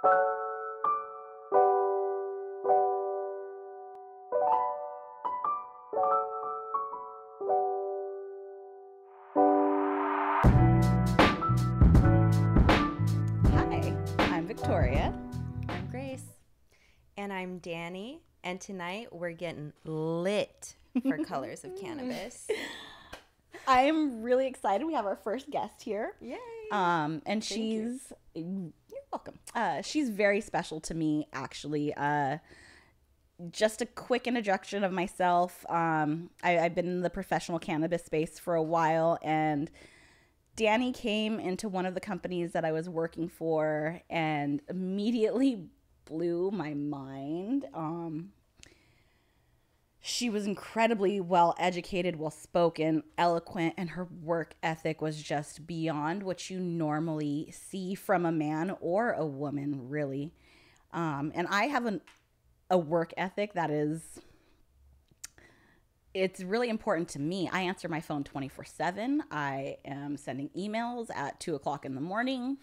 Hi, I'm Victoria. I'm Grace. And I'm Danny. And tonight we're getting lit for Colors of Cannabis. I am really excited. We have our first guest here. Yay. And you're welcome. She's very special to me, actually. Just a quick introduction of myself. I've been in the professional cannabis space for a while, and Danny came into one of the companies that I was working for and immediately blew my mind. She was incredibly well educated, well spoken, eloquent, and her work ethic was just beyond what you normally see from a man or a woman, really. And I have a work ethic that it's really important to me. I answer my phone 24/7. I am sending emails at 2:00 in the morning.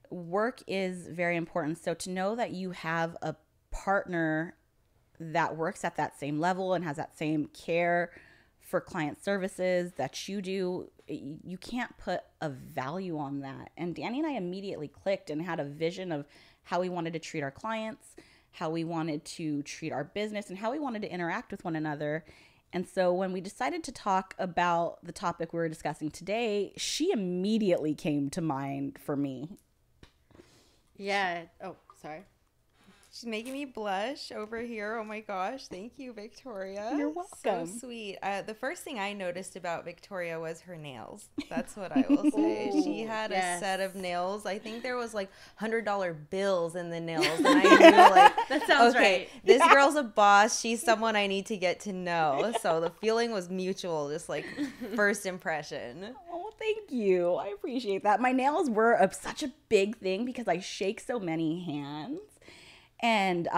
Work is very important. So to know that you have a partner that works at that same level and has that same care for client services that you do, you can't put a value on that. And Danny and I immediately clicked and had a vision of how we wanted to treat our clients, how we wanted to treat our business, and how we wanted to interact with one another. And so when we decided to talk about the topic we were discussing today, she immediately came to mind for me. Yeah. Oh, sorry. She's making me blush over here. Oh my gosh. Thank you, Victoria. You're welcome. So sweet. The first thing I noticed about Victoria was her nails. That's what I will say. She had a set of nails. I think there was like $100 bills in the nails. And I knew like, that sounds okay, right. This girl's a boss. She's someone I need to get to know. So the feeling was mutual, just like first impression. Oh, thank you. I appreciate that. My nails were such a big thing because I shake so many hands. And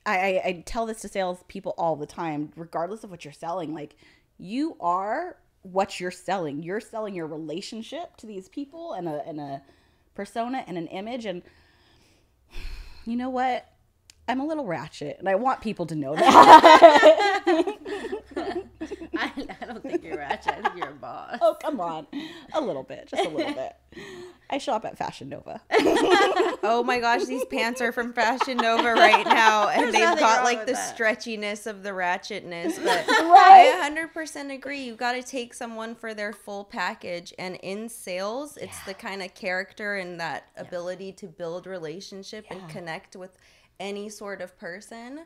I tell this to salespeople all the time, regardless of what you're selling. Like, you are what you're selling. You're selling your relationship to these people and a persona and an image. And you know what? I'm a little ratchet, and I want people to know that. I don't think you're ratchet. I think you're a boss. Oh, come on. A little bit. Just a little bit. I shop at Fashion Nova. Oh my gosh, these pants are from Fashion Nova right now, and they've got like the stretchiness of the ratchetness. But right? I 100% agree. You got to take someone for their full package, and in sales, it's the kind of character and that ability to build relationship and connect with any sort of person.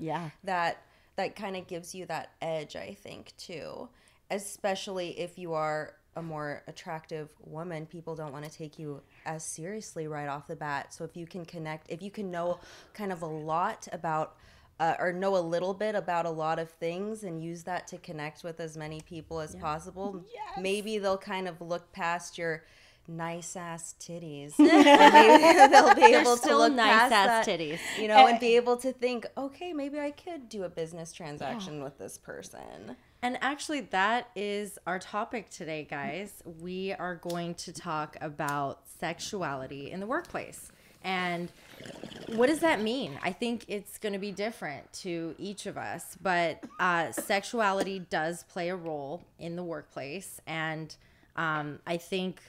That kind of gives you that edge, I think, too. Especially if you are a more attractive woman, people don't want to take you as seriously right off the bat. So if you can connect, if you can know kind of a lot about or know a little bit about a lot of things and use that to connect with as many people as possible, maybe they'll kind of look past your nice ass titties. And maybe they'll be able to look nice past ass that, titties, you know, and be able to think, okay, maybe I could do a business transaction with this person. And actually, that is our topic today, guys. We are going to talk about sexuality in the workplace. And what does that mean? I think it's going to be different to each of us, but sexuality does play a role in the workplace. And I think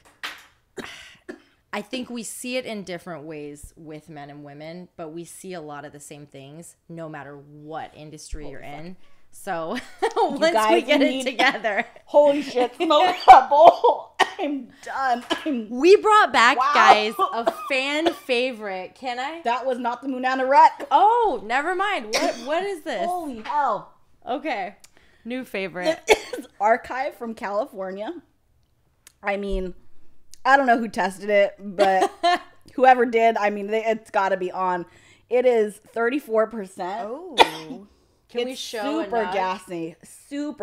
we see it in different ways with men and women, but we see a lot of the same things no matter what industry you're in. So once we get it together. Holy shit, smoke that bowl. I'm done. We brought back, guys, a fan favorite. Can I? That was not the Munana Rec. Oh, never mind. What is this? Holy hell. Okay. New favorite. This is Archive from California. I mean, I don't know who tested it, but whoever did, I mean, it's got to be on. It is 34%. Oh. Can we show super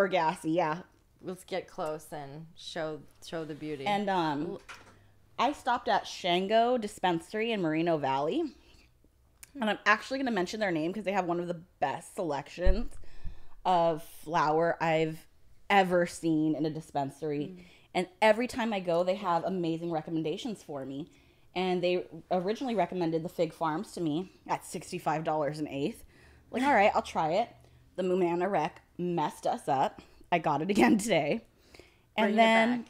gassy, yeah. Let's get close and show the beauty. And I stopped at Shango Dispensary in Moreno Valley. And I'm actually going to mention their name because they have one of the best selections of flower I've ever seen in a dispensary. And every time I go, they have amazing recommendations for me. And they originally recommended the Fig Farms to me at $65 an eighth. Like, all right, I'll try it. The Mumana Rec messed us up. I got it again today. And then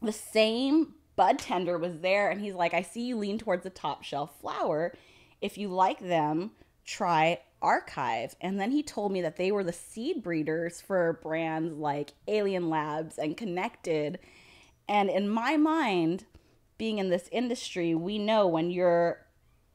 the same bud tender was there, and he's like, I see you lean towards the top shelf flower. If you like them, try Archive. And then he told me that they were the seed breeders for brands like Alien Labs and Connected. And in my mind, being in this industry, we know when you're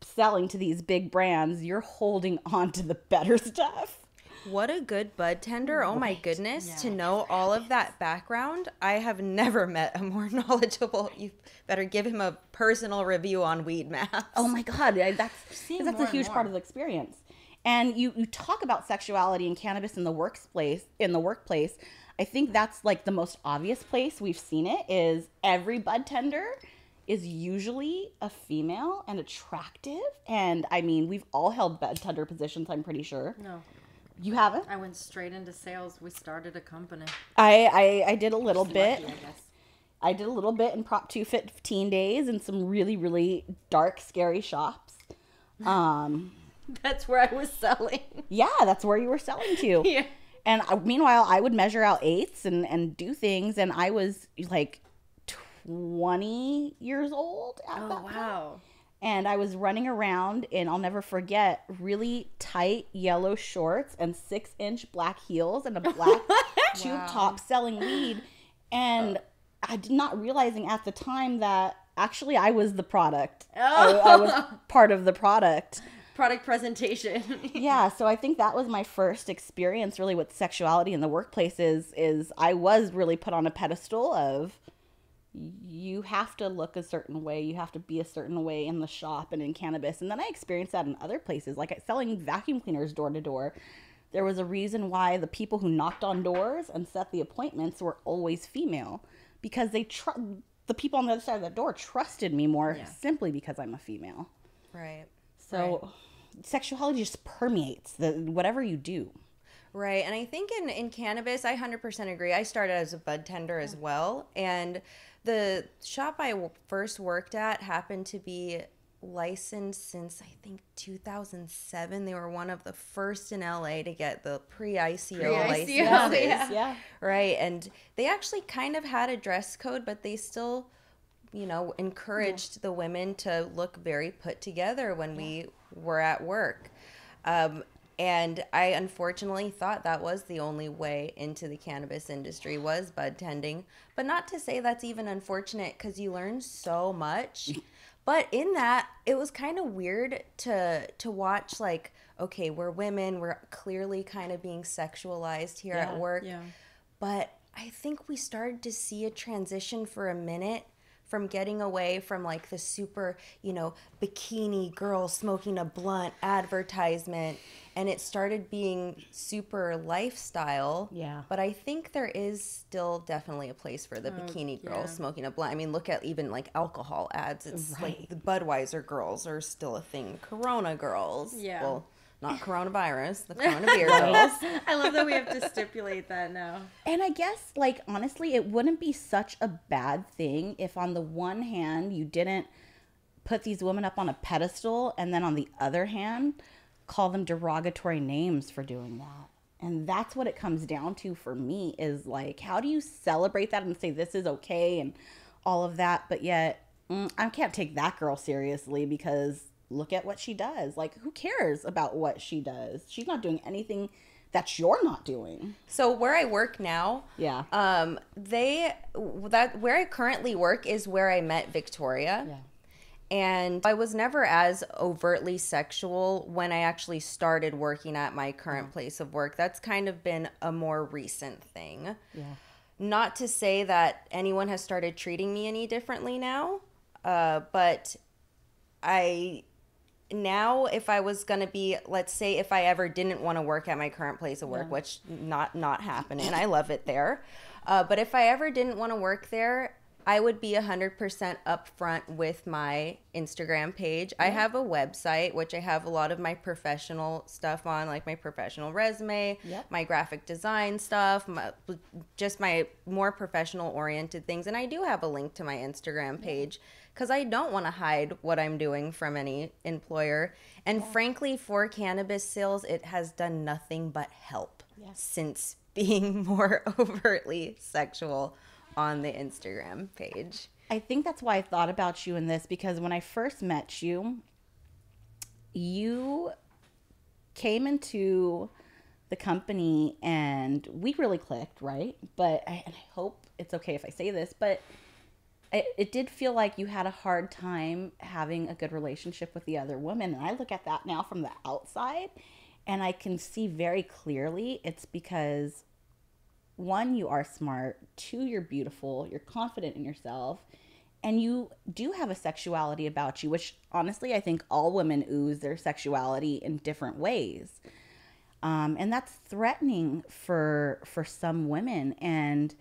selling to these big brands, you're holding on to the better stuff. What a good bud tender. Oh my goodness. Yeah. To know all of that background. I have never met a more knowledgeable. You better give him a personal review on Weed Maps. Oh my God. That's a huge part of the experience. And you talk about sexuality and cannabis in the workplace. I think that's like the most obvious place we've seen it is every bud tender is usually a female and attractive. And I mean, we've all held bud tender positions, I'm pretty sure. No. You haven't? I went straight into sales. We started a company. I did a little bit. Lucky, I guess. I did a little bit in Prop 215 days in some really, really dark, scary shops. That's where I was selling. Yeah, that's where you were selling to. Yeah. And meanwhile, I would measure out eighths and do things. And I was like 20 years old at that point. And I was running around in, I'll never forget, really tight yellow shorts and 6-inch black heels and a black tube top selling weed. And I did not realizing at the time that actually I was the product. I was part of the product. Product presentation. Yeah, so I think that was my first experience really with sexuality in the workplace is I was really put on a pedestal of you have to look a certain way, you have to be a certain way in the shop and in cannabis. And then I experienced that in other places, like selling vacuum cleaners door to door. There was a reason why the people who knocked on doors and set the appointments were always female, because the people on the other side of the door trusted me more simply because I'm a female. Right. So sexuality just permeates whatever you do. Right. And I think in cannabis, I 100% agree. I started as a bud tender as well. And the shop I first worked at happened to be licensed since, I think, 2007. They were one of the first in LA to get the pre-ICO license. Yeah. Right. And they actually kind of had a dress code, but they still, encouraged the women to look very put together when we were at work. And I unfortunately thought that was the only way into the cannabis industry was bud tending. But not to say that's even unfortunate, because you learn so much. But in that, it was kind of weird to watch, like, okay, we're women. We're clearly kind of being sexualized here at work. Yeah. But I think we started to see a transition for a minute from getting away from like the super, bikini girl smoking a blunt advertisement, and it started being super lifestyle. Yeah. But I think there is still definitely a place for the bikini girl smoking a blunt. I mean, look at even like alcohol ads. It's like the Budweiser girls are still a thing. Corona girls. Yeah. Well, not coronavirus, the Corona beer girls. I love that we have to stipulate that now. And I guess, like, honestly, it wouldn't be such a bad thing if on the one hand you didn't put these women up on a pedestal, and then on the other hand call them derogatory names for doing that. And that's what it comes down to for me, is like, how do you celebrate that and say this is okay and all of that, but yet I can't take that girl seriously because look at what she does. Like, who cares about what she does? She's not doing anything that you're not doing. So where I work now, where I currently work is where I met Victoria. Yeah. And I was never as overtly sexual when I actually started working at my current place of work. That's kind of been a more recent thing. Yeah. Not to say that anyone has started treating me any differently now, but now if I was going to be, let's say if I ever didn't want to work at my current place of work, which not happening, I love it there. But if I ever didn't want to work there, I would be 100% upfront with my Instagram page. I have a website, which I have a lot of my professional stuff on, like my professional resume, my graphic design stuff, just my more professional oriented things. And I do have a link to my Instagram page because I don't want to hide what I'm doing from any employer. And frankly, for cannabis sales, it has done nothing but help since being more overtly sexual on the Instagram page. I think that's why I thought about you in this, because when I first met you, you came into the company and we really clicked, right? But I hope it's okay if I say this, but it did feel like you had a hard time having a good relationship with the other women. And I look at that now from the outside and I can see very clearly it's because, one, you are smart. Two, you're beautiful. You're confident in yourself. And you do have a sexuality about you, which honestly, I think all women ooze their sexuality in different ways. And that's threatening for some women. And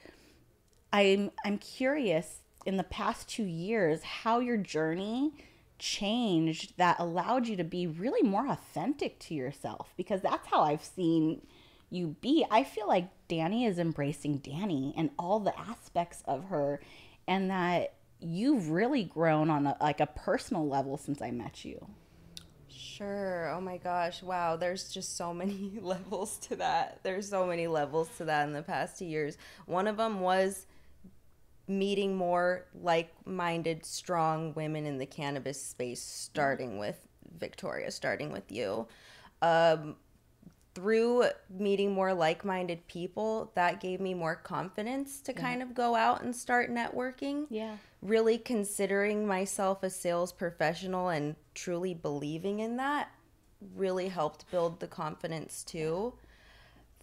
I'm curious, in the past 2 years, how your journey changed that allowed you to be really more authentic to yourself, because that's how I've seen you be. I feel like Danny is embracing Danny and all the aspects of her, and that you've really grown on a personal level since I met you. Sure. Oh my gosh. Wow. There's just so many levels to that. There's so many levels to that in the past 2 years. One of them was meeting more like-minded, strong women in the cannabis space, starting with Victoria, starting with you. Through meeting more like-minded people, that gave me more confidence to kind of go out and start networking. Yeah. Really considering myself a sales professional and truly believing in that really helped build the confidence too.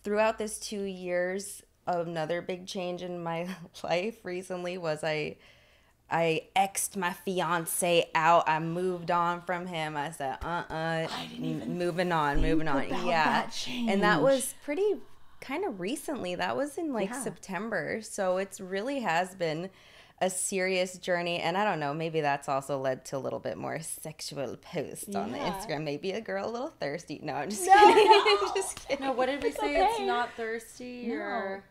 Throughout this 2 years, another big change in my life recently was I X'd my fiance out. I moved on from him. I said, moving on. Yeah. And that was pretty kind of recently. That was in September. So it's really has been a serious journey. And I don't know, maybe that's also led to a little bit more sexual posts on the Instagram. Maybe a girl a little thirsty. No, I'm just kidding. Just kidding. No, what did we say? Okay. It's not thirsty or...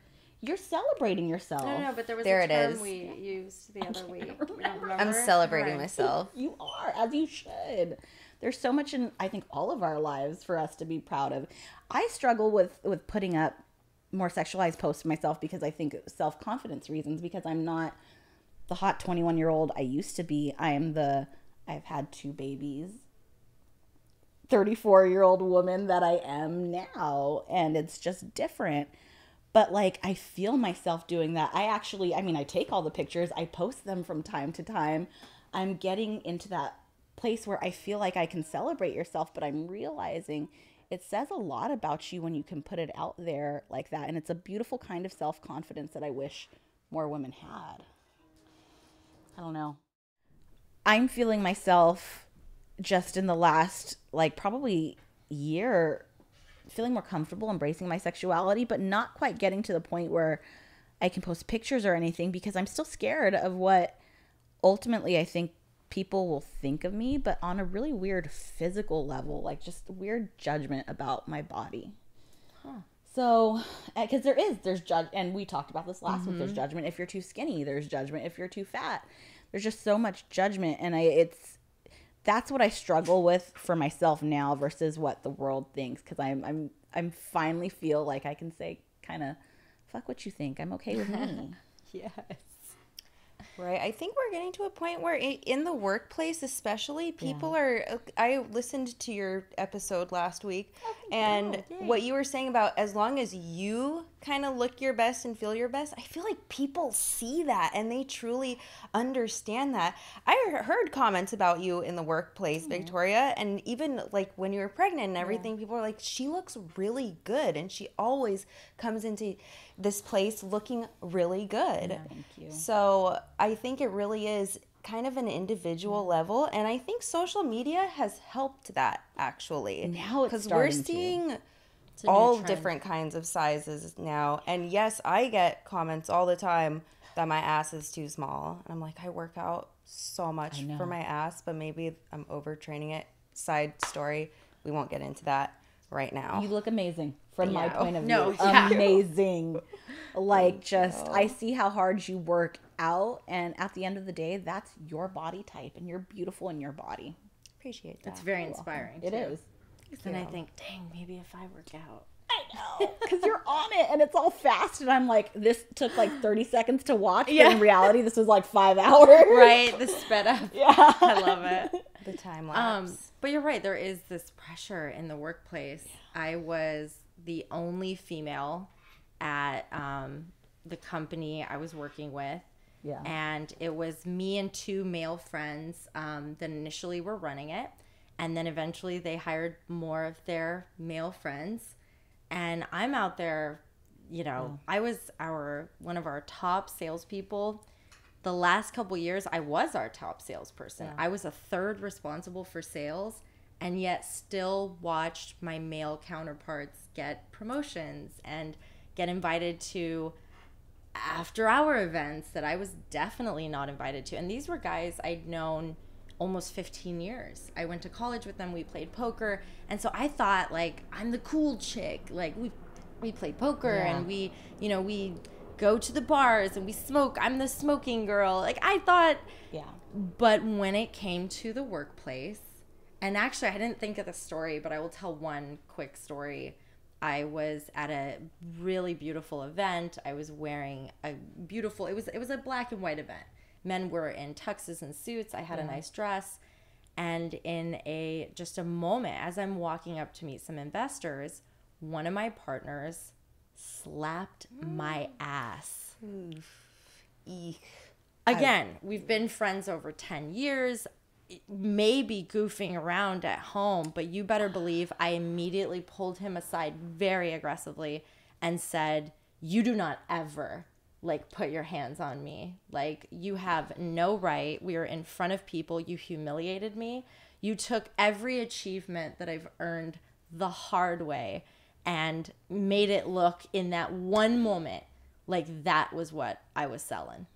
You're celebrating yourself. No, but there was a term we used the other week. You don't remember? I'm celebrating myself. You are, as you should. There's so much in, I think, all of our lives for us to be proud of. I struggle with putting up more sexualized posts of myself because I think self-confidence reasons, because I'm not the hot 21-year-old I used to be. I've had 2 babies, 34-year-old woman that I am now, and it's just different. But I feel myself doing that. I take all the pictures. I post them from time to time. I'm getting into that place where I feel like I can celebrate yourself, but I'm realizing it says a lot about you when you can put it out there like that. And it's a beautiful kind of self-confidence that I wish more women had. I don't know. I'm feeling myself just in the last, probably year, feeling more comfortable embracing my sexuality, but not quite getting to the point where I can post pictures or anything, because I'm still scared of what ultimately I think people will think of me, but on a really weird physical level, just weird judgment about my body. So, because there's judge, and we talked about this last week, there's judgment if you're too skinny, there's judgment if you're too fat. There's just so much judgment, and that's what I struggle with for myself now versus what the world thinks, because I'm finally feel like I can say kind of, fuck what you think. I'm okay with me. Yes. Right. I think we're getting to a point where in the workplace, especially, people are... I listened to your episode last week, and what you were saying about as long as you kind of look your best and feel your best, I feel like people see that and they truly understand that. I heard comments about you in the workplace, Victoria, and even when you were pregnant and everything, people were like, she looks really good, and she always comes into this place looking really good. Yeah, thank you. So I think it really is kind of an individual level, and I think social media has helped that actually. Now it's because we're seeing all different kinds of sizes now, and yes, I get comments all the time. that my ass is too small. And I'm like, I work out so much for my ass, but maybe I'm overtraining it. Side story. We won't get into that right now. You look amazing from my point of view. No, yeah. Amazing. Like, just, I see how hard you work out. And at the end of the day, that's your body type. And you're beautiful in your body. Appreciate that. It's very inspiring. It is. And I think, dang, maybe if I work out. I know. Because you're on it and it's all fast. And I'm like, this took like 30 seconds to watch. Yeah. But in reality, this was like 5 hours. Right? The sped up. Yeah. I love it. The time lapse. But you're right. There is this pressure in the workplace. Yeah. I was the only female at the company I was working with. Yeah. And it was me and 2 male friends that initially were running it. And then eventually they hired more of their male friends. And I'm out there, you know, I was one of our top salespeople. The last couple years, I was our top salesperson. I was a 3rd responsible for sales, and yet still watched my male counterparts get promotions and get invited to after-hour events that I was definitely not invited to. And these were guys I'd known almost 15 years. I went to college with them. We played poker. And so I thought, like, I'm the cool chick. Like, we played poker and we go to the bars and we smoke. I'm the smoking girl. Like, I thought. Yeah. But when it came to the workplace, and actually I didn't think of the story, but I will tell one quick story. I was at a really beautiful event. I was wearing it was a black and white event. Men were in tuxes and suits. I had a nice dress. And in just a moment, as I'm walking up to meet some investors, one of my partners slapped my ass. Eek. Again, we've been friends over 10 years, maybe goofing around at home, but you better believe I immediately pulled him aside very aggressively and said, you do not ever, like, put your hands on me. Like, you have no right. We were in front of people. You humiliated me. You took every achievement that I've earned the hard way and made it look in that one moment like that was what I was selling.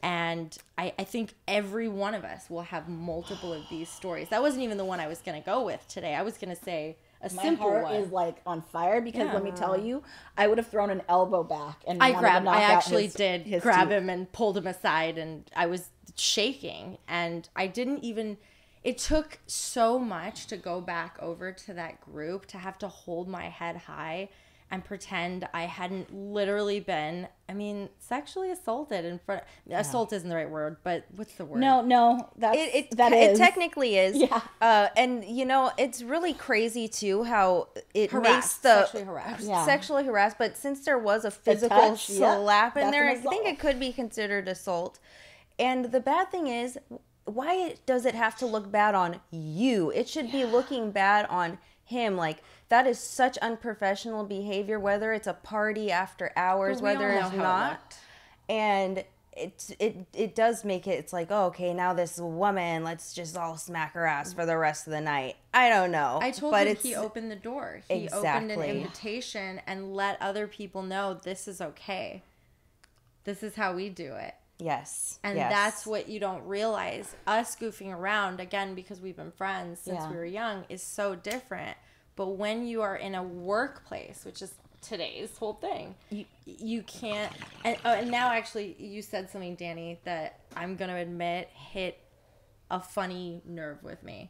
And I think every one of us will have multiple of these stories. That wasn't even the one I was going to go with today. I was going to say simple one. My heart is like on fire because let me tell you, I would have thrown an elbow back and I actually did grab teeth. him and pulled him aside, and I was shaking, and I didn't even. It took so much to go back over to that group to have to hold my head high and pretend I hadn't literally been, sexually assaulted in front. Assault isn't the right word, but what's the word? No, It is. technically is. Yeah. And it's really crazy too how it makes sexually harassed. Sexually harassed. But since there was a physical touch, slap in that's there, an I think it could be considered assault. And the bad thing is, why does it have to look bad on you? It should be looking bad on him. Like, that is such unprofessional behavior, whether it's a party after hours, whether it's not. And it does make it's like, oh, okay, now this woman, let's just all smack her ass for the rest of the night. I don't know. I told him he opened the door. He opened an invitation and let other people know this is okay. This is how we do it. Yes. And that's what you don't realize. Us goofing around, again, because we've been friends since we were young, is so different. But when you are in a workplace, which is today's whole thing, you can't. And now, actually, you said something, Danny, that I'm going to admit hit a funny nerve with me.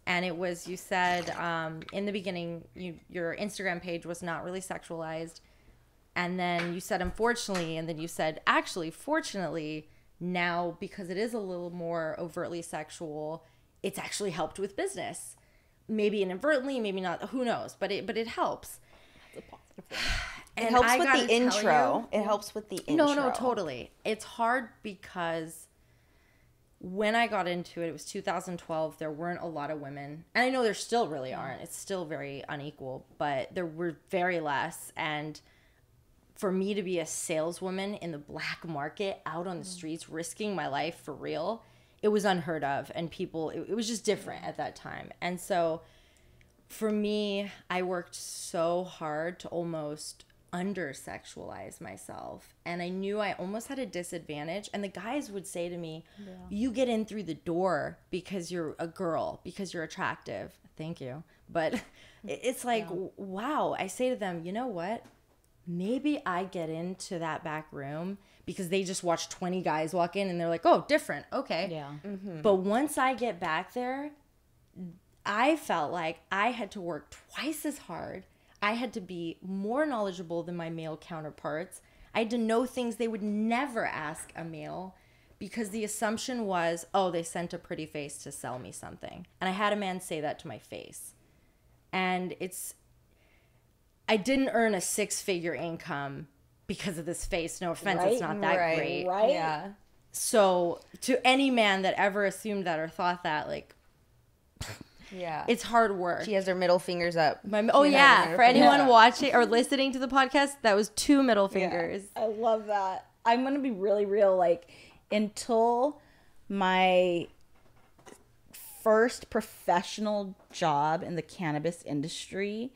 And it was, you said in the beginning, your Instagram page was not really sexualized. And then you said, unfortunately, and then you said, actually, fortunately, now, because it is a little more overtly sexual, it's actually helped with business. Maybe inadvertently, maybe not, who knows, but it helps. That's a positive thing. It helps with the intro. It helps with the intro. No, totally. It's hard because when I got into it, it was 2012. There weren't a lot of women. And I know there still really aren't. It's still very unequal, but there were very less. And for me to be a saleswoman in the black market out on the streets, risking my life for real, it was unheard of. And people, it was just different at that time. And so for me, I worked so hard to almost under-sexualize myself. And I knew I almost had a disadvantage. And the guys would say to me, you get in through the door because you're a girl, because you're attractive. Thank you. But it's like, wow. I say to them, you know what? Maybe I get into that back room because they just watch 20 guys walk in and they're like, oh, different. Okay. Yeah. Mm-hmm. But once I get back there, I felt like I had to work twice as hard. I had to be more knowledgeable than my male counterparts. I had to know things they would never ask a male because the assumption was, oh, they sent a pretty face to sell me something. And I had a man say that to my face. And I didn't earn a 6-figure income because of this face. No offense, it's not that great. Right? Yeah. So to any man that ever assumed that or thought that, like, Yeah. it's hard work. She has her middle fingers up. For anyone watching or listening to the podcast, that was 2 middle fingers. I love that. I'm going to be really real. Like, until my first professional job in the cannabis industry,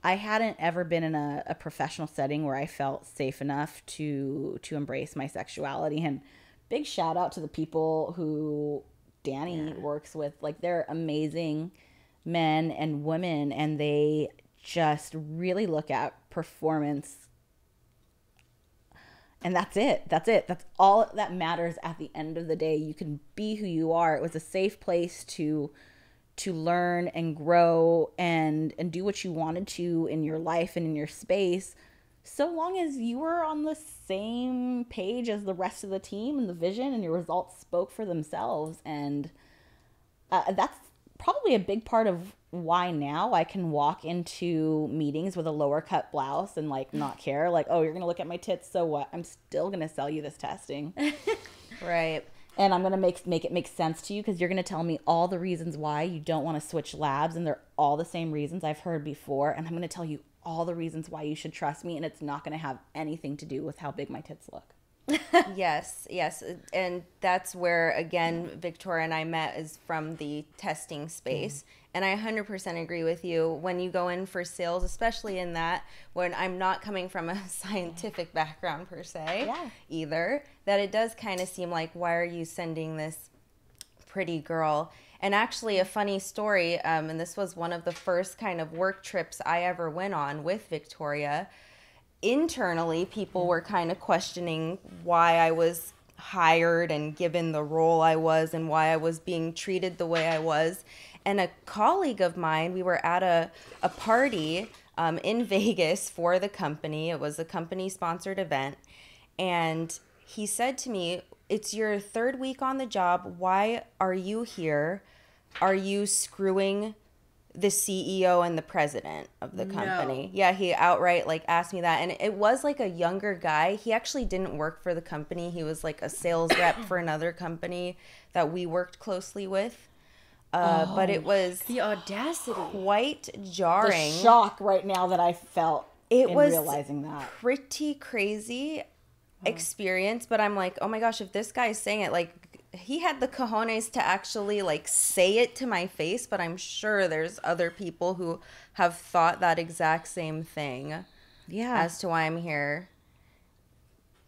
I hadn't ever been in a professional setting where I felt safe enough to embrace my sexuality. And big shout out to the people who Danny works with. Like, they're amazing men and women, and they just really look at performance. And that's it. That's all that matters at the end of the day. You can be who you are. It was a safe place to learn and grow and do what you wanted to in your life and in your space, so long as you were on the same page as the rest of the team and the vision and your results spoke for themselves. And that's probably a big part of why now I can walk into meetings with a lower cut blouse and like not care. Like, oh, you're going to look at my tits, so what? I'm still going to sell you this testing. Right. And I'm going to make it make sense to you because you're going to tell me all the reasons why you don't want to switch labs. And they're all the same reasons I've heard before. And I'm going to tell you all the reasons why you should trust me. And it's not going to have anything to do with how big my tits look. Yes. And that's where, again, Victoria and I met is from the testing space. And I 100% agree with you. When you go in for sales, especially in that, when I'm not coming from a scientific background per se either, that it does kind of seem like, why are you sending this pretty girl? And actually a funny story, and this was one of the first kind of work trips I ever went on with Victoria. Internally, people were kind of questioning why I was hired and given the role I was and why I was being treated the way I was. And a colleague of mine, we were at a party in Vegas for the company. It was a company-sponsored event. And he said to me, it's your 3rd week on the job. Why are you here? Are you screwing the CEO and the president of the company? No. Yeah, he outright like asked me that. And it was like a younger guy. He actually didn't work for the company. He was like a sales rep for another company that we worked closely with. But it was the audacity, quite jarring. The shock right now that I felt realizing that. Pretty crazy experience. But I'm like, oh my gosh, if this guy's saying it, like he had the cojones to actually like say it to my face. But I'm sure there's other people who have thought that exact same thing. Yeah. As to why I'm here.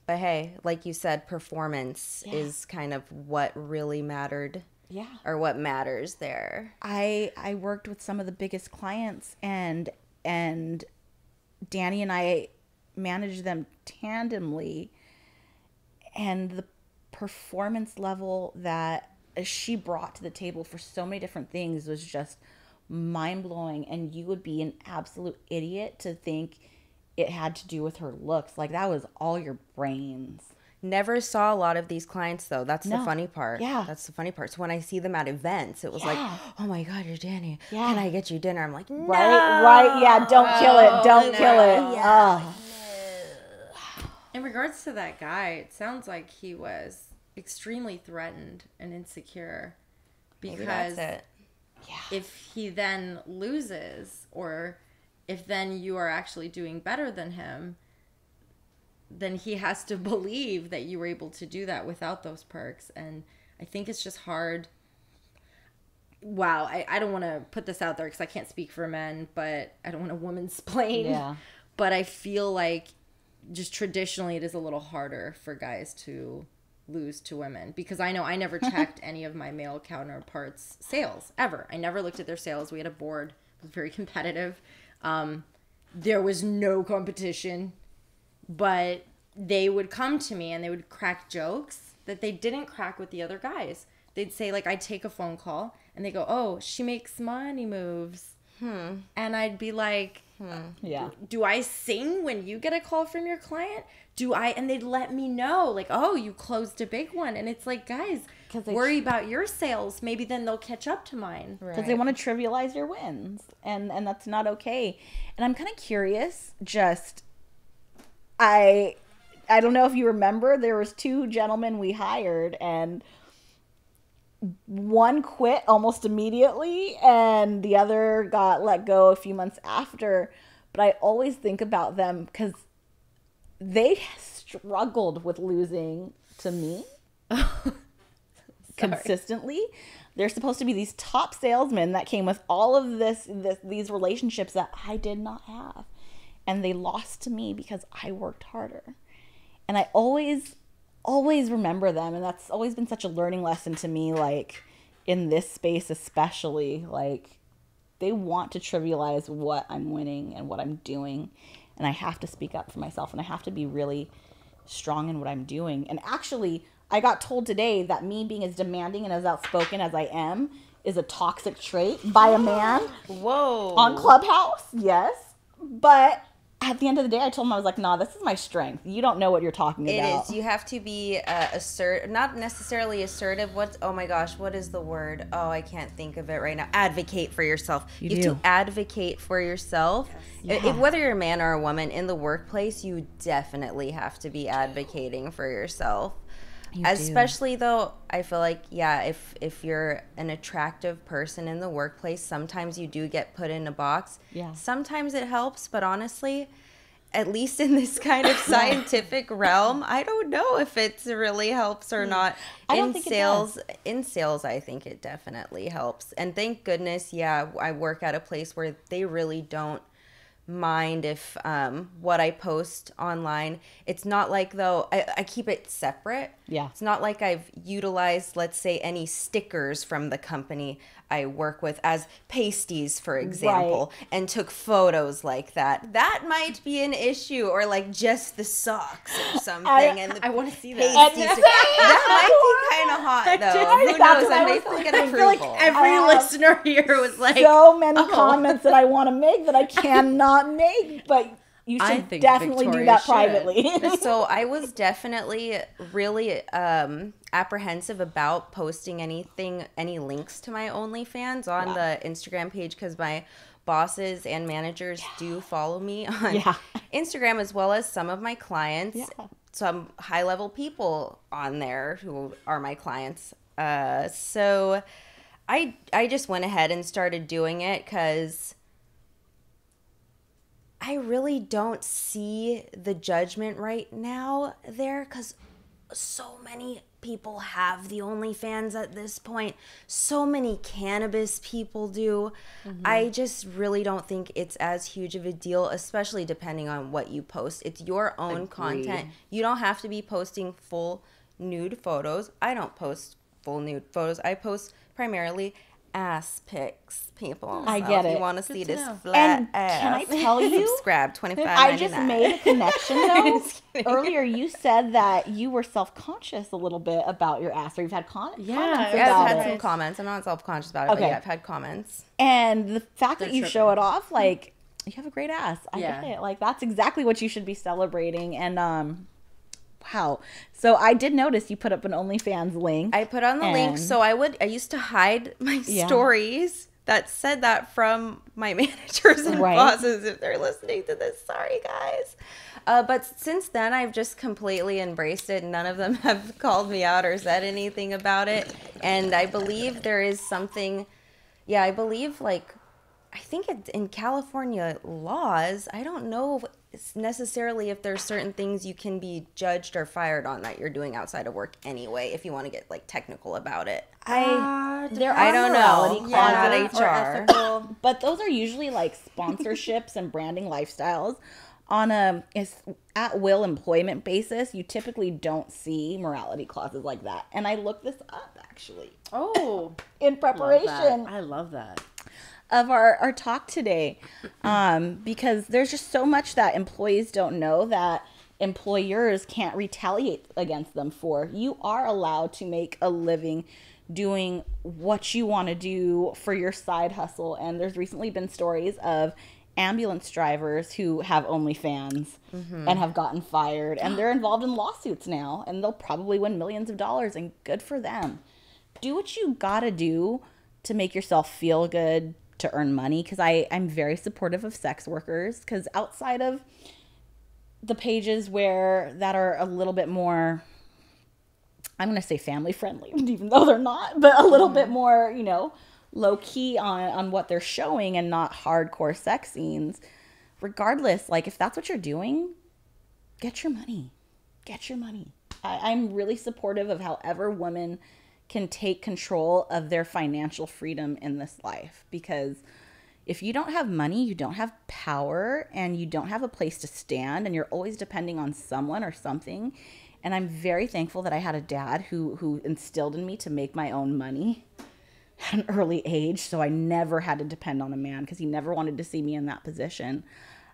But hey, like you said, performance is kind of what really mattered. Yeah. Or what matters there. I worked with some of the biggest clients and Danny and I managed them tandemly, and the performance level that she brought to the table for so many different things was just mind-blowing. And you would be an absolute idiot to think it had to do with her looks. Like, that was all your brains. Never saw a lot of these clients, though. That's the funny part. Yeah. That's the funny part. So when I see them at events, it was like, oh my God, you're Danny. Yeah. Can I get you dinner? I'm like, no. Right. Yeah. Don't kill it. Don't kill it. Yeah. In regards to that guy, it sounds like he was extremely threatened and insecure because Maybe that's it. If he then loses, or if then you are actually doing better than him, then he has to believe that you were able to do that without those perks. And I think it's just hard. Wow, I don't want to put this out there because I can't speak for men, but I don't want to womansplain. Yeah. but I feel like just traditionally it is a little harder for guys to lose to women, because I know I never checked any of my male counterparts' sales ever. I never looked at their sales. We had a board. It was very competitive. There was no competition, but they would come to me and they would crack jokes that they didn't crack with the other guys. They'd say, like, I'd take a phone call and they go, oh, she makes money moves. And I'd be like, Yeah. do I sing when you get a call from your client? And they'd let me know, like, oh, you closed a big one. And it's like, guys, worry about your sales. Maybe then they'll catch up to mine. Because they want to trivialize your wins. And that's not okay. And I'm kind of curious, I don't know if you remember, there was 2 gentlemen we hired, and one quit almost immediately and the other got let go a few months after. But I always think about them because they struggled with losing to me consistently. They're supposed to be these top salesmen that came with all of these relationships that I did not have. And they lost to me because I worked harder. And I always remember them. And that's always been such a learning lesson to me, like in this space especially. Like, they want to trivialize what I'm winning and what I'm doing. And I have to speak up for myself, and I have to be really strong in what I'm doing. And actually, I got told today that me being as demanding and as outspoken as I am is a toxic trait by a man. Whoa. On Clubhouse, yes. But at the end of the day, I told him, I was like, nah, this is my strength. You don't know what you're talking about. It is. You have to be assertive, not necessarily assertive. Oh my gosh, what is the word? Oh, I can't think of it right now. Advocate for yourself. You have to advocate for yourself. Yes. Whether you're a man or a woman in the workplace, you definitely have to be advocating for yourself. Especially though, I feel like, if you're an attractive person in the workplace, sometimes you do get put in a box. Yeah. Sometimes it helps, but honestly, at least in this kind of scientific realm, I don't know if it really helps or not. I don't think it does. In sales, I think it definitely helps. And thank goodness, I work at a place where they really don't mind if what I post online, it's not like, though, I keep it separate. Yeah. It's not like I've utilized, let's say, any stickers from the company I work with as pasties, for example, and took photos like that. That might be an issue, or like just the socks or something. I want to see that. That might be kind of hot, though. Who knows? I may still get approval. I feel like every listener here was like, so many comments that I want to make that I cannot make, but you should definitely do that privately. So I was definitely really apprehensive about posting any links to my OnlyFans on the Instagram page, because my bosses and managers do follow me on Instagram, as well as some of my clients, some high-level people on there who are my clients. So I just went ahead and started doing it because I really don't see the judgment right now there, because so many people have the OnlyFans at this point. So many cannabis people do. Mm-hmm. I just really don't think it's as huge of a deal, especially depending on what you post. It's your own content. You don't have to be posting full nude photos. I don't post full nude photos. I post primarily ass pics, people. I get it. If you want to see this flat ass. Can I tell you? Subscribe, $25.99. I just made a connection, though. Earlier, you said that you were self-conscious a little bit about your ass, or you've had comments about I've had some comments. I'm not self-conscious about it, but I've had comments. And the fact that you show it off, like, you have a great ass. I get it. Like, that's exactly what you should be celebrating. And, wow. So I did notice you put up an OnlyFans link. I put on the link. So I used to hide my stories that said that from my managers and bosses. If they're listening to this, sorry guys. But since then, I've just completely embraced it. None of them have called me out or said anything about it. And I believe there is something, I believe, like, I think in California laws, I don't know necessarily if there's certain things you can be judged or fired on that you're doing outside of work anyway, if you want to get like technical about it. I don't know. Not HR. But those are usually like sponsorships and branding lifestyles. on a at will employment basis, you typically don't see morality clauses like that. And I looked this up actually. Oh, in preparation. I love that. Of our talk today, because there's just so much that employees don't know that employers can't retaliate against them for. You are allowed to make a living doing what you want to do for your side hustle. And there's recently been stories of ambulance drivers who have OnlyFans and have gotten fired, and they're involved in lawsuits now, and they'll probably win millions of dollars, and good for them. Do what you gotta do to make yourself feel good, to earn money, because I'm very supportive of sex workers, because outside of the pages that are a little bit more, I'm going to say family friendly, even though they're not, but a little bit more, low key on what they're showing and not hardcore sex scenes. Regardless, like if that's what you're doing, get your money. Get your money. I'm really supportive of however women can take control of their financial freedom in this life, because if you don't have money, you don't have power, and you don't have a place to stand, and you're always depending on someone or something. And I'm very thankful that I had a dad who instilled in me to make my own money at an early age, so I never had to depend on a man, because he never wanted to see me in that position.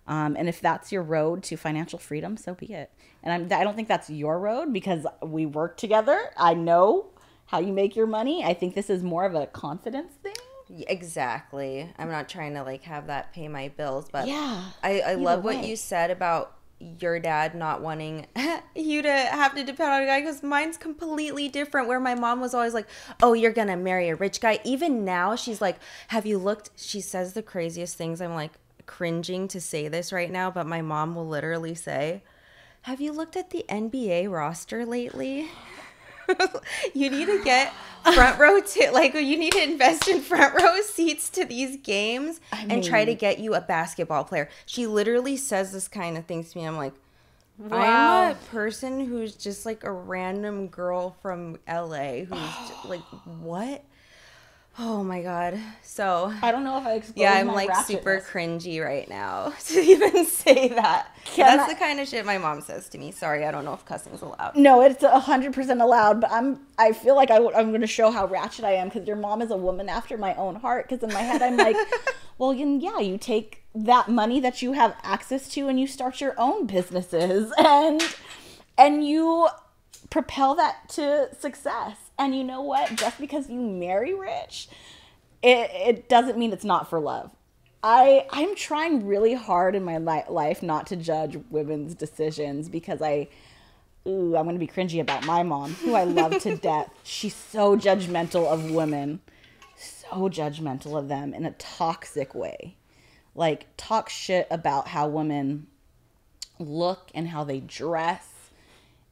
And if that's your road to financial freedom, so be it. And I don't think that's your road, because we work together. I know how you make your money. I think this is more of a confidence thing. Exactly. I'm not trying to like have that pay my bills, but yeah, I love what you said about your dad not wanting you to have to depend on a guy, because mine's completely different, where my mom was always like, oh, you're gonna marry a rich guy. Even now she's like, have you looked, she says the craziest things. I'm like cringing to say this right now, but my mom will literally say, have you looked at the NBA roster lately? You need to get front row you need to invest in front row seats to these games and try to get you a basketball player. She literally says this kind of things to me. I'm like, wow. I'm a person who's just like a random girl from LA who's like, what? Oh my God. So I don't know if I exposed I'm like super cringy right now to even say that. That's the kind of shit my mom says to me. Sorry, I don't know if cussing's allowed. No, it's 100% allowed, but I feel like I'm going to show how ratchet I am, because your mom is a woman after my own heart. Because in my head I'm like, well, yeah, you take that money that you have access to and you start your own businesses and you propel that to success. And you know what? Just because you marry rich, it doesn't mean it's not for love. I'm trying really hard in my life not to judge women's decisions, because I'm going to be cringy about my mom, who I love to death. She's so judgmental of women, so judgmental of them in a toxic way. Like, talk shit about how women look and how they dress.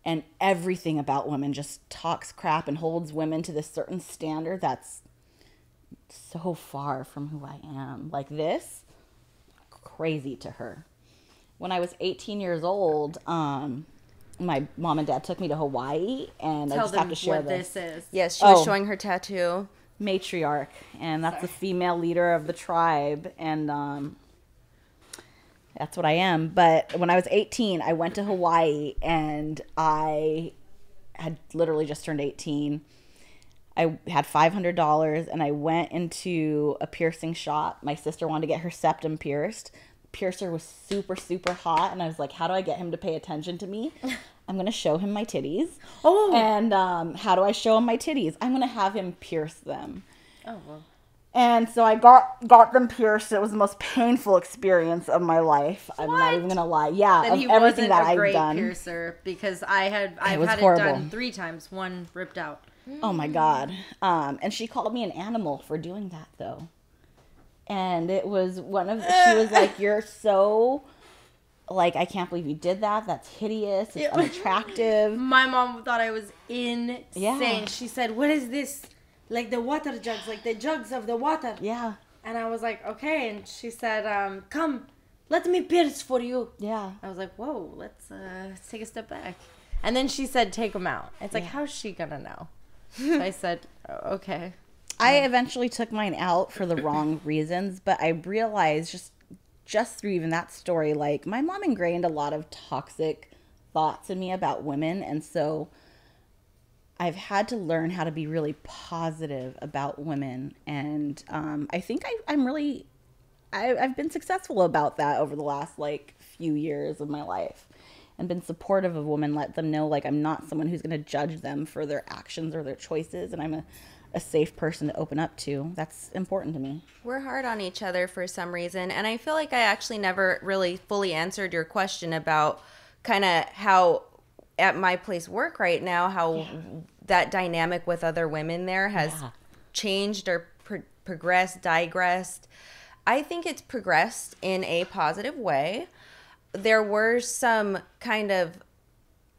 And everything about women, just talks crap and holds women to this certain standard that's so far from who I am. Like this, crazy to her. When I was 18 years old, my mom and dad took me to Hawaii, and I just have to share what this is. Yes, she was showing her tattoo. Matriarch, and that's the female leader of the tribe, and that's what I am. But when I was 18, I went to Hawaii, and I had literally just turned 18. I had $500, and I went into a piercing shop. My sister wanted to get her septum pierced. The piercer was super, super hot, and I was like, how do I get him to pay attention to me? I'm going to show him my titties. Oh. And how do I show him my titties? I'm going to have him pierce them. Oh, well. And so I got them pierced. It was the most painful experience of my life. What? I'm not even gonna lie. Yeah, then of everything that I've done. Piercer, because I've had it done 3 times. One ripped out. Oh my God. And she called me an animal for doing that, though. And it was she was like, "You're so." Like, I can't believe you did that. That's hideous. It's unattractive. My mom thought I was insane. Yeah. She said, what is this? Like the water jugs, like the jugs of the water. Yeah. And I was like, okay. And she said, come, let me pierce for you. Yeah. I was like, whoa, let's take a step back. And then she said, take them out. It's like, how's she going to know? So I said, oh, okay. I eventually took mine out for the wrong reasons, but I realized just just through even that story, like my mom ingrained a lot of toxic thoughts in me about women. And so I've had to learn how to be really positive about women. And I think I've been successful about that over the last like few years of my life, and been supportive of women, let them know like I'm not someone who's going to judge them for their actions or their choices, and I'm a safe person to open up to. That's important to me. We're hard on each other for some reason, and I feel like I actually never really fully answered your question about kind of how at my place work right now, how that dynamic with other women there has changed or progressed, digressed. I think it's progressed in a positive way. There were some kind of,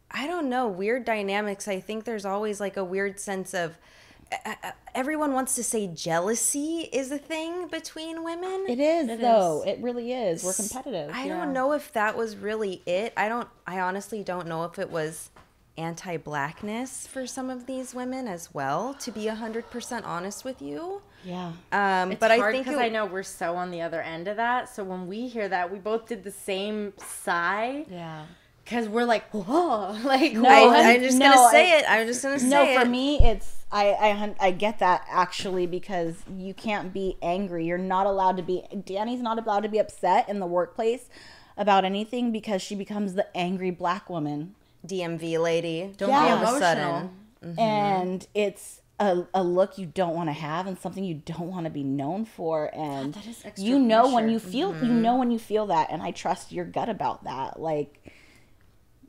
I don't know, weird dynamics. I think there's always like a weird sense of, everyone wants to say jealousy is a thing between women. It is, though. It really is. We're competitive. I don't know if that was really it. I honestly don't know if it was anti-blackness for some of these women as well, to be 100% honest with you. Yeah. It's but hard, I think because I know we're so on the other end of that. So when we hear that, we both did the same sigh. Yeah. Because we're like, whoa. Like, no, I'm just going to say it. I'm just going to say it. No, for me, it's, I get that actually, because you can't be angry. You're not allowed to be, Danny's not allowed to be upset in the workplace about anything, because she becomes the angry black woman. DMV lady. Don't be emotional. Mm-hmm. And it's a look you don't want to have, and something you don't want to be known for. And that is extra you know pressure. when you feel, you know when you feel that, and I trust your gut about that. Like,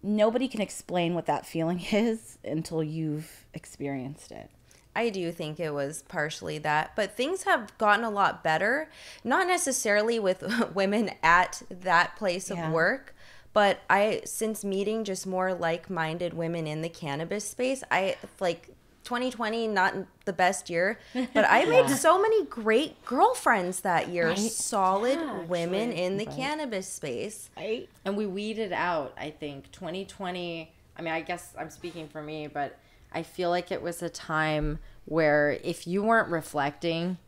nobody can explain what that feeling is until you've experienced it. I do think it was partially that, but things have gotten a lot better. Not necessarily with women at that place of work, but since meeting just more like-minded women in the cannabis space, 2020, not the best year, but I made so many great girlfriends that year. Right? Solid women in the cannabis space. Right. And we weeded out, I think, 2020. I mean, I guess I'm speaking for me, but I feel like it was a time where if you weren't reflecting,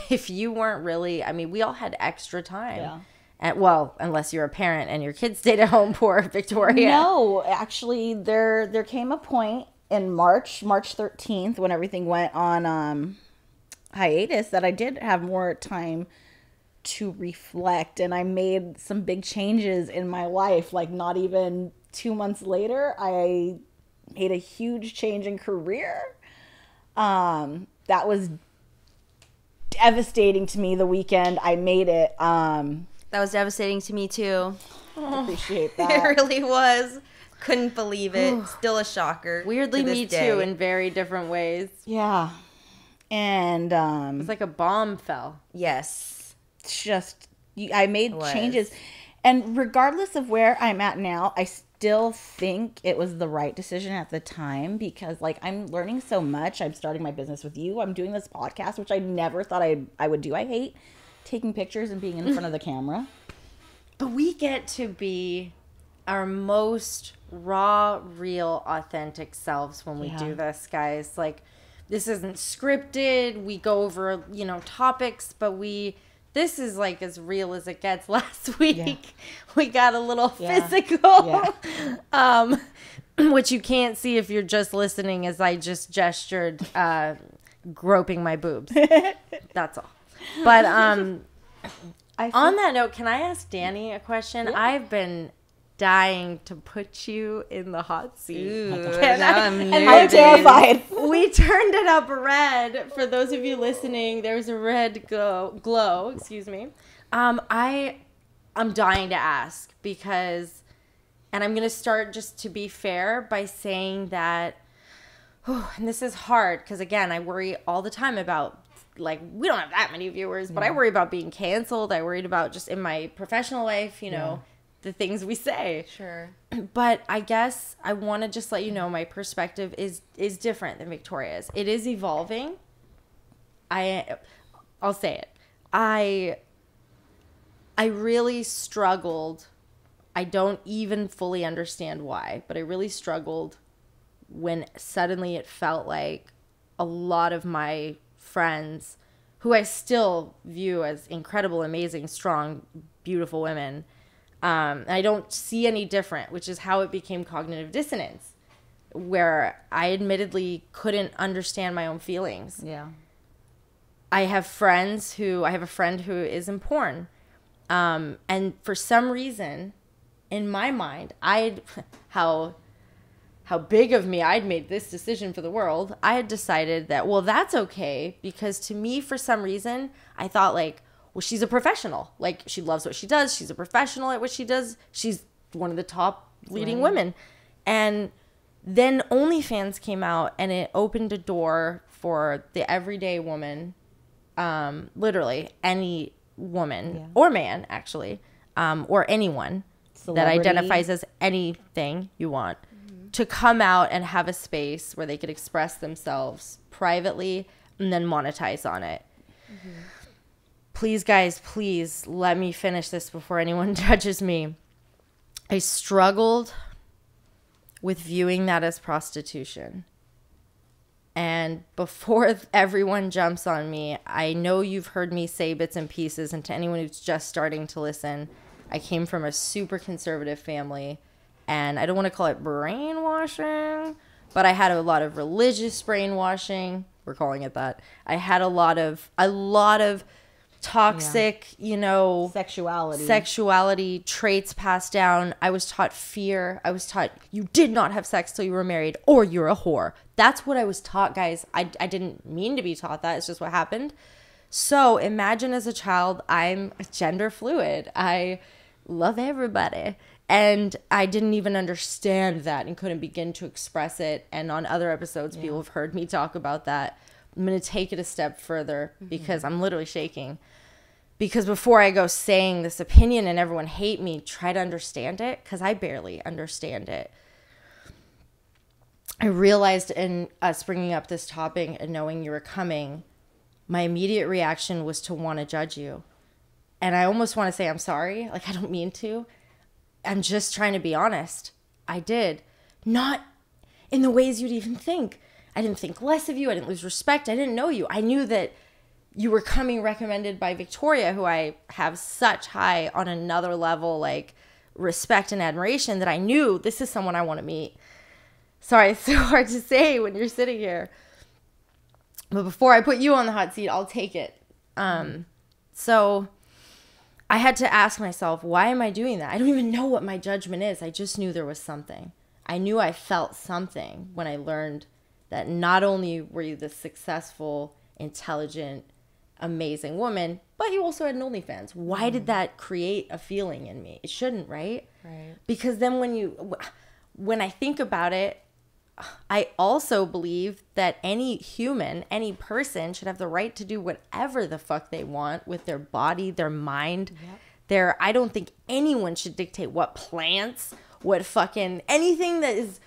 if you weren't really, I mean, we all had extra time. Yeah. Well, unless you're a parent and your kids stayed at home, poor Victoria. No, actually, there came a point in March 13th, when everything went on hiatus, that I did have more time to reflect, and I made some big changes in my life. Like, not even 2 months later, I made a huge change in career. That was devastating to me the weekend I made it. That was devastating to me too. I appreciate that. It really was. Couldn't believe it. Still a shocker. Weirdly, me too, in very different ways. Yeah. And it's like a bomb fell. Yes. It's just, I made changes. And regardless of where I'm at now, I still think it was the right decision at the time, because like, I'm learning so much. I'm starting my business with you. I'm doing this podcast, which I never thought I would do. I hate taking pictures and being in front of the camera. But we get to be our most raw, real, authentic selves when we do this, guys. Like, this isn't scripted. We go over, topics, but this is like as real as it gets. Last week, we got a little physical, which you can't see if you're just listening, as I just gestured, groping my boobs. That's all. But on that note, can I ask Danny a question? Yeah. I've been dying to put you in the hot seat. Ooh, I'm terrified. We turned it up red. For those of you listening, there's a red glow. Excuse me. I'm dying to ask, because, and I'm gonna start, just to be fair, by saying that, and this is hard, because again, I worry all the time about, like, we don't have that many viewers, but I worry about being canceled. I worried about just in my professional life, the things we say. Sure. But I guess I want to just let you know my perspective is different than Victoria's. It is evolving. I'll say it. I really struggled. I don't even fully understand why, but I really struggled when suddenly it felt like a lot of my friends who I still view as incredible, amazing, strong, beautiful women. And I don't see any different, which is how it became cognitive dissonance, where I admittedly couldn't understand my own feelings. Yeah. I have a friend who is in porn. And for some reason, in my mind, how big of me, I'd made this decision for the world. I had decided that, well, that's okay, because to me, for some reason, I thought like, well, she's a professional. Like, she loves what she does. She's a professional at what she does. She's one of the top leading women. And then OnlyFans came out, and it opened a door for the everyday woman, literally any woman or man, actually, or anyone that identifies as anything you want, to come out and have a space where they could express themselves privately and then monetize on it. Please, guys, please let me finish this before anyone judges me. I struggled with viewing that as prostitution. And before everyone jumps on me, I know you've heard me say bits and pieces, and to anyone who's just starting to listen, I came from a super conservative family, and I don't want to call it brainwashing, but I had a lot of religious brainwashing. We're calling it that. I had a lot of toxic, sexuality traits passed down. I was taught fear. I was taught you did not have sex till you were married, or you're a whore. That's what I was taught, guys. I didn't mean to be taught that. It's just what happened. So imagine as a child, I'm gender fluid. I love everybody. And I didn't even understand that and couldn't begin to express it. And on other episodes, people have heard me talk about that. I'm going to take it a step further because I'm literally shaking. Because before I go saying this opinion and everyone hate me, try to understand it, because I barely understand it. I realized in us bringing up this topic and knowing you were coming, my immediate reaction was to want to judge you. And I almost want to say I'm sorry. Like, I don't mean to. I'm just trying to be honest. I did. Not in the ways you'd even think. I didn't think less of you. I didn't lose respect. I didn't know you. I knew that you were coming recommended by Victoria, who I have such high on another level, like, respect and admiration, that I knew this is someone I want to meet. Sorry, it's so hard to say when you're sitting here. But before I put you on the hot seat, I'll take it. So I had to ask myself, why am I doing that? I don't even know what my judgment is. I just knew there was something. I knew I felt something when I learned that not only were you this successful, intelligent, amazing woman, but you also had an OnlyFans. Why did that create a feeling in me? It shouldn't, right? Right. Because then when I think about it, I also believe that any human, any person should have the right to do whatever the fuck they want with their body, their mind. Yep. I don't think anyone should dictate what plants, what fucking anything that is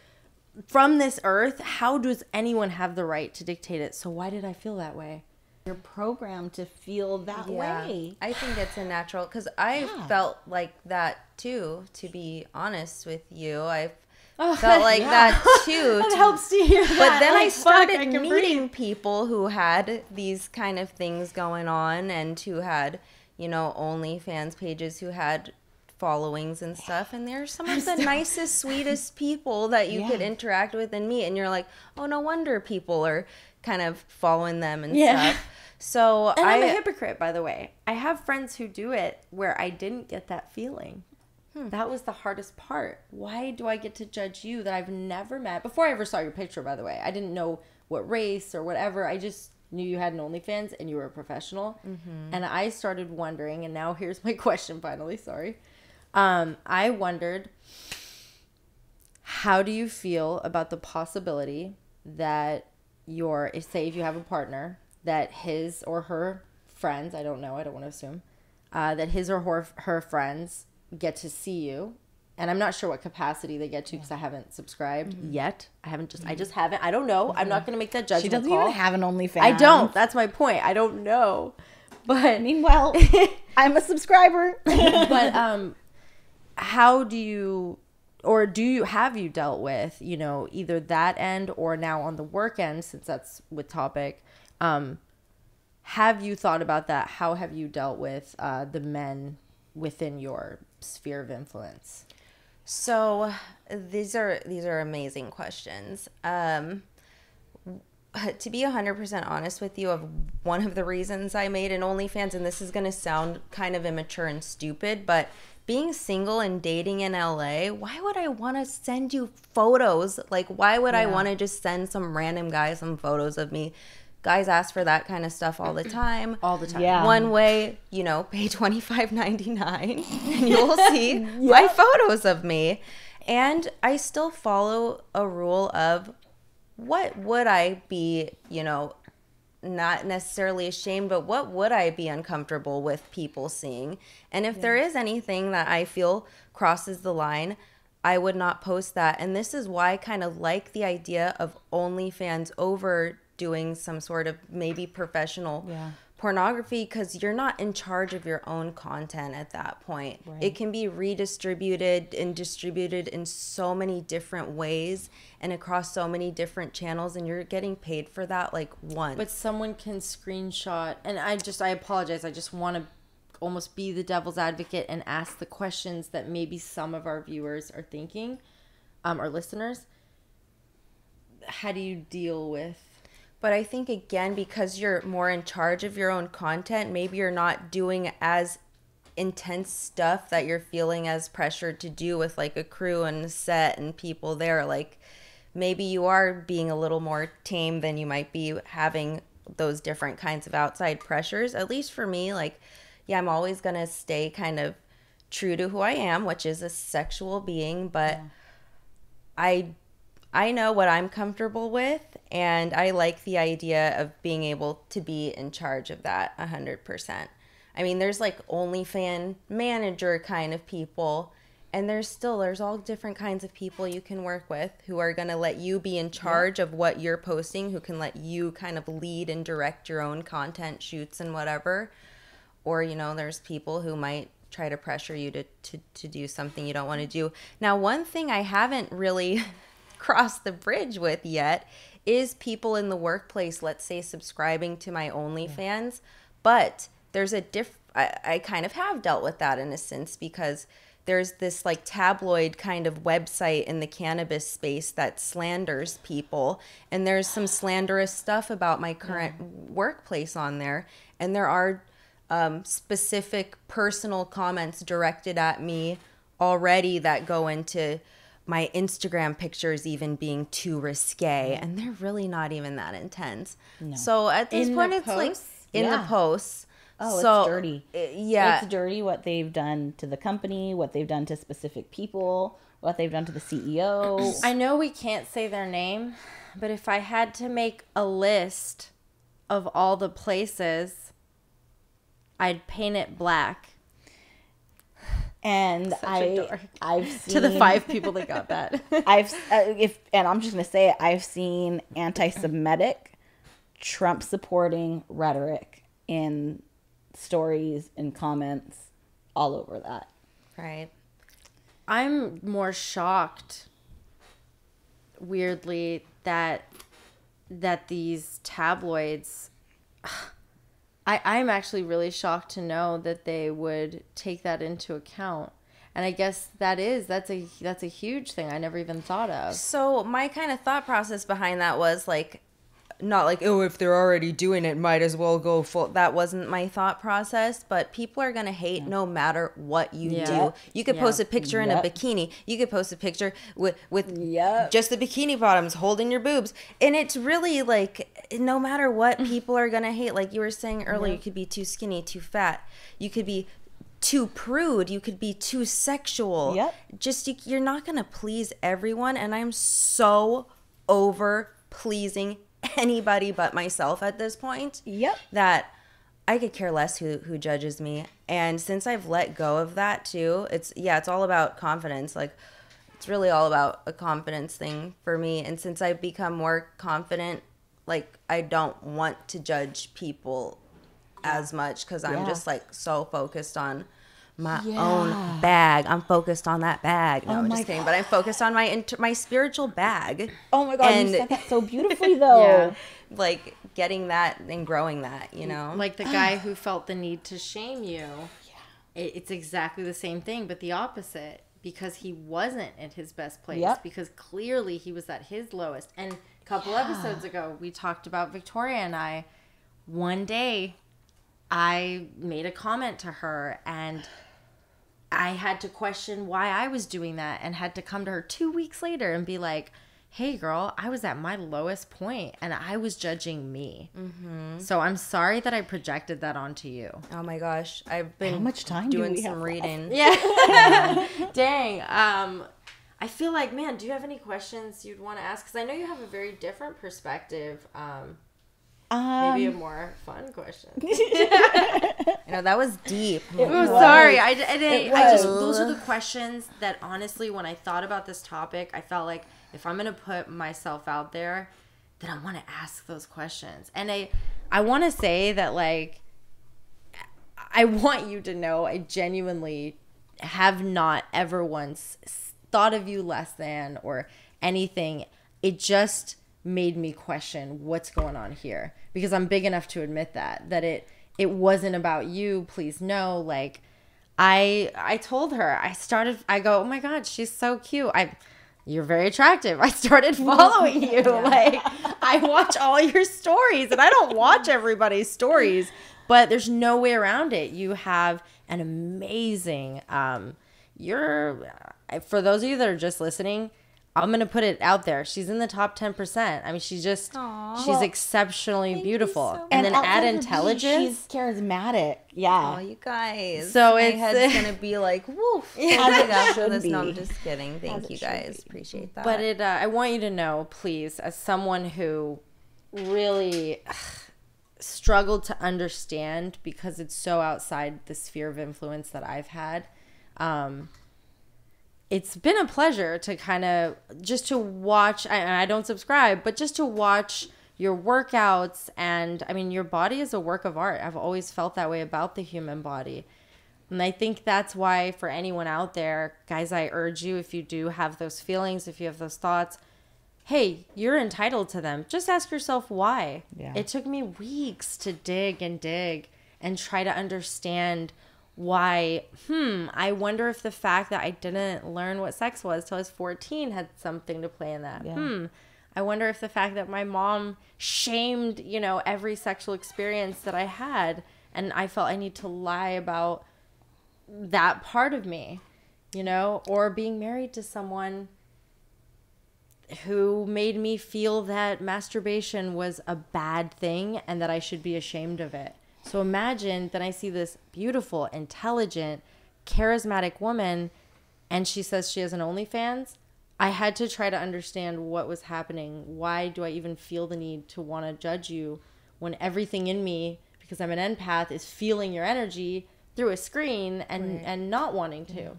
from this earth. How does anyone have the right to dictate it? So why did I feel that way? You're programmed to feel that way. I think it's a natural, because I felt like that too, to be honest with you. I felt like that too. That helps to hear that. But then I started meeting people who had these kind of things going on, and who had, OnlyFans pages, who had followings and stuff, and they're some of the nicest, sweetest people that you could interact with and meet, and you're like, oh, no wonder people are kind of following them and stuff. So I'm a hypocrite, by the way. I have friends who do it where I didn't get that feeling. That was the hardest part. Why do I get to judge you that I've never met? Before I ever saw your picture, by the way, I didn't know what race or whatever. I just knew you had an OnlyFans and you were a professional. And I started wondering, and now here's my question finally, sorry. I wondered, how do you feel about the possibility that say if you have a partner, that his or her friends, I don't know, I don't want to assume, that his or her friends get to see you, and I'm not sure what capacity they get to, because I haven't subscribed yet. I just haven't. I don't know. I'm not going to make that judgment She doesn't call. even have an OnlyFans. I don't. That's my point. I don't know. But meanwhile, I'm a subscriber. But how do you, or have you dealt with, either that end or now on the work end, since that's with topic, have you thought about that? How have you dealt with the men within your sphere of influence? So these are amazing questions. To be 100% honest with you, of one of the reasons I made an OnlyFans, and this is going to sound kind of immature and stupid, but being single and dating in LA, why would I want to send you photos? Like, why would I want to just send some random guy some photos of me? Guys ask for that kind of stuff all the time. All the time. Yeah. One way, pay $25.99 and you will see my photos of me. And I still follow a rule of what would I be, not necessarily ashamed, but what would I be uncomfortable with people seeing? And if there is anything that I feel crosses the line, I would not post that. And this is why I kind of like the idea of OnlyFans over doing some sort of maybe professional pornography, because you're not in charge of your own content at that point. Right. It can be redistributed and distributed in so many different ways and across so many different channels, and you're getting paid for that like once. But someone can screenshot, and I apologize, I just want to almost be the devil's advocate and ask the questions that maybe some of our viewers are thinking, or listeners. How do you deal with? But I think, again, because you're more in charge of your own content, maybe you're not doing as intense stuff that you're feeling as pressured to do with like a crew and a set and people there. Like, maybe you are being a little more tame than you might be having those different kinds of outside pressures. At least for me, like, yeah, I'm always going to stay kind of true to who I am, which is a sexual being, but I know what I'm comfortable with, and I like the idea of being able to be in charge of that 100%. I mean, there's like OnlyFans manager kind of people, and there's all different kinds of people you can work with who are going to let you be in charge of what you're posting, who can let you kind of lead and direct your own content shoots and whatever. Or, there's people who might try to pressure you to do something you don't want to do. Now, one thing I haven't really crossed the bridge with yet is people in the workplace, let's say, subscribing to my OnlyFans. But there's I kind of have dealt with that in a sense, because there's this like tabloid kind of website in the cannabis space that slanders people, and there's some slanderous stuff about my current workplace on there, and there are specific personal comments directed at me already that go into my Instagram pictures even being too risque, and they're really not even that intense. No. So at this point, it's like in the posts. Oh, so, it's dirty. It's dirty what they've done to the company, what they've done to specific people, what they've done to the CEO. I know we can't say their name, but if I had to make a list of all the places, I'd paint it black. And I've seen, to the 5 people that got that. And I'm just gonna say it, I've seen anti-Semitic, Trump supporting rhetoric in stories and comments all over that. Right. I'm more shocked, weirdly, that these tabloids. I'm actually really shocked to know that they would take that into account. And I guess that's a huge thing I never even thought of. So my kind of thought process behind that was like, not like, oh, if they're already doing it, might as well go full. That wasn't my thought process, but people are going to hate no matter what you do. You could post a picture in a bikini. You could post a picture with just the bikini bottoms holding your boobs. And it's really like, no matter what, people are going to hate. Like you were saying earlier, you could be too skinny, too fat. You could be too prude. You could be too sexual. You're not going to please everyone. And I'm so over pleasing anybody but myself at this point. That I could care less who judges me. And since I've let go of that too, it's all about confidence. Like it's really all about a confidence thing for me. And since I've become more confident, like I don't want to judge people as much, because I'm just like so focused on my own bag. I'm focused on that bag. No, I'm just kidding. But I'm focused on my spiritual bag. Oh my God, you said that so beautifully though. Like getting that and growing that, you know? Like the guy who felt the need to shame you. It's exactly the same thing, but the opposite, because he wasn't at his best place, because clearly he was at his lowest. And a couple episodes ago, we talked about Victoria and I. One day, I made a comment to her, and I had to question why I was doing that, and had to come to her 2 weeks later and be like, hey girl, I was at my lowest point and I was judging me. So I'm sorry that I projected that onto you. Oh my gosh. I've been How much time doing do we some have reading. Yeah. Dang. I feel like, man, do you have any questions you'd want to ask? Because I know you have a very different perspective. Maybe a more fun question. I know that was deep. Sorry. I just those are the questions that honestly, when I thought about this topic, I felt like if I'm going to put myself out there, then I want to ask those questions. And I want to say that, like, I want you to know I genuinely have not ever once thought of you less than or anything. It just made me question what's going on here, because I'm big enough to admit that it wasn't about you. Please know, like, I told her, I go, oh my God, she's so cute. You're very attractive. I started following you. Like, I watch all your stories, and I don't watch everybody's stories, but there's no way around it. You have an amazing, for those of you that are just listening, I'm going to put it out there. She's in the top 10%. I mean, she's exceptionally beautiful. So and then add intelligence. She's charismatic. Yeah. Oh, you guys. So my it's head's going to be like, woof. After this. No, I'm just kidding. Thank you guys. Appreciate that. But I want you to know, please, as someone who really struggled to understand, because it's so outside the sphere of influence that I've had, it's been a pleasure to kind of just to watch, and I don't subscribe, but just to watch your workouts. And I mean, your body is a work of art. I've always felt that way about the human body. And I think that's why, for anyone out there, guys, I urge you, if you do have those feelings, if you have those thoughts, hey, you're entitled to them. Just ask yourself why. Yeah. It took me weeks to dig and try to understand why. I wonder if the fact that I didn't learn what sex was till I was 14 had something to play in that. I wonder if the fact that my mom shamed, every sexual experience that I had, and I felt I need to lie about that part of me, or being married to someone who made me feel that masturbation was a bad thing and that I should be ashamed of it. So imagine that I see this beautiful, intelligent, charismatic woman, and she says she has an OnlyFans. I had to try to understand what was happening. Why do I even feel the need to want to judge you when everything in me, because I'm an empath, is feeling your energy through a screen and not wanting to?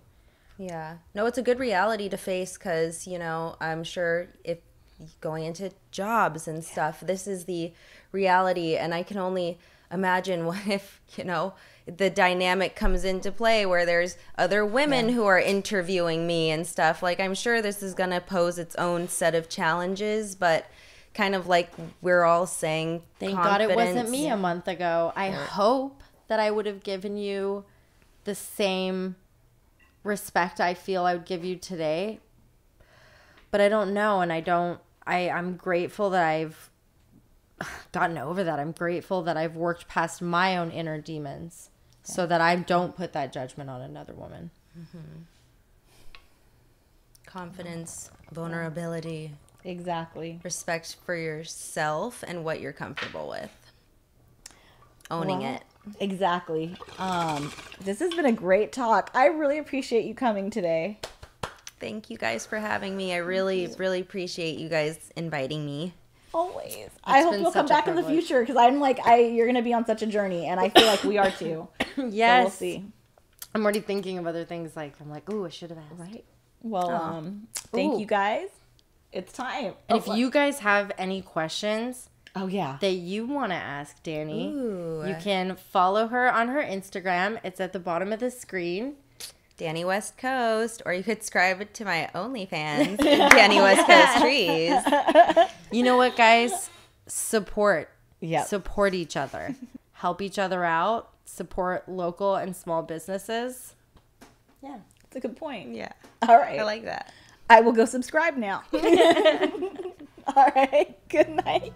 Yeah. No, it's a good reality to face, because, I'm sure if going into jobs and stuff, this is the reality. And I can only imagine what if, the dynamic comes into play where there's other women who are interviewing me and stuff. Like, I'm sure this is going to pose its own set of challenges, but kind of like we're all saying, thank God it wasn't me a month ago. I hope that I would have given you the same respect I feel I would give you today, but I don't know. And I'm grateful that I've gotten over that. I'm grateful that I've worked past my own inner demons so that I don't put that judgment on another woman. Confidence, vulnerability. Exactly. Respect for yourself and what you're comfortable with. Owning it. Exactly. This has been a great talk. I really appreciate you coming today. Thank you guys for having me. I really, really appreciate you guys inviting me. Always. I hope you'll come back in the future, because I'm like, you're going to be on such a journey, and I feel like we are too. Yes. So we'll see. I'm already thinking of other things. Like, I'm like, ooh, I should have asked. Right. Well, thank you guys. It's time. And if you guys have any questions that you want to ask Danny, you can follow her on her Instagram. It's at the bottom of the screen. Danny West Coast, or you could subscribe to my OnlyFans, Danny West Coast Trees. You know what, guys? Support. support each other, help each other out, support local and small businesses. Yeah, that's a good point. Yeah. All right. I like that. I will go subscribe now. All right. Good night.